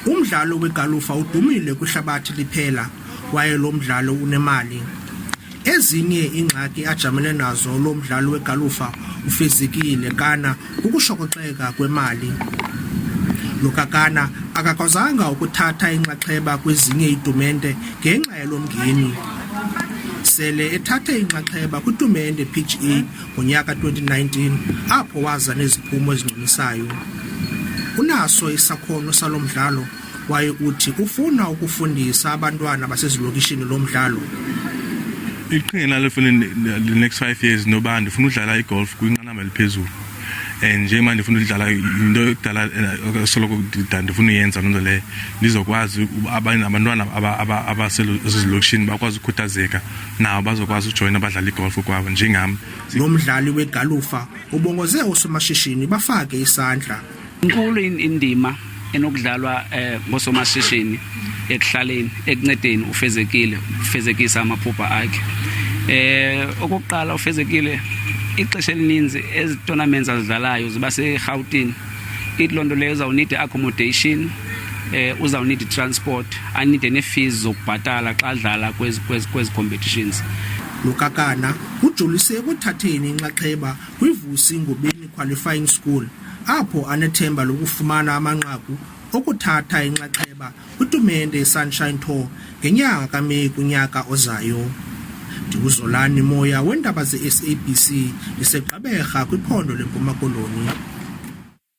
Umdlalo wegalufa udumile kwihlabathi liphela kwaye lo mdlalo unemali. Ezinye ingxaki ajamele nazo lo mdlalo wegalufa ufezekile kana ukushokoxeka kwemali. Lokakana akakwazanga ukuthatha inxaxheba kwezinye iitumente ngenxa yalo mngeni. Sele ethathe inxaxheba kwitumente PGA ngonyaka 2019 apho waza neziphumo ezinconisayo. Unaso isakhono salo mdlalo kwaye uthi ufuna ukufundisa abantwana basezilokishini lo mdlalo. Iqhinga lifuna the next 5 years noba ndifuna udlala igolf kwinqanaba eliphezulu. Nje manje ndifuna udlala into yokudala soloko ndifuna uyenza loo nto leyo ndizokwazi abantwana abasezilokishini bakwazi ukukhuthazeka nabo bazokwazi ujoyina abadlala igolf kwabo njengam. Lo mdlali wegalufa ubongoze osomashishini bafake isandla. Inkulu indima enokudlalwa ngosomashishini ekuhlaleni ekuncedeni ufezekisa amaphupha akhe. Okokuqala ufezekile ixesha elininzi ezi tournaments azidlalayo ziba seGauteng. Ithi loo nto leyo uzawunida accommodation, uzawunida transport, anide nee-fees zokubhatala xa adlala kwezi competitions. Lokakana ujolise ekuthatheni inxaxheba kwiVusi Ngobeni Qualifying School apho anethemba lokufumana amanqaku okuthatha inxaxheba kwitumente Sunshine Tour ngenyanga kaMeyi kunyaka ozayo. Ndinguzolani Moya weendaba ze-SABC ndiseGqeberha kwiphondo leMpuma Koloni.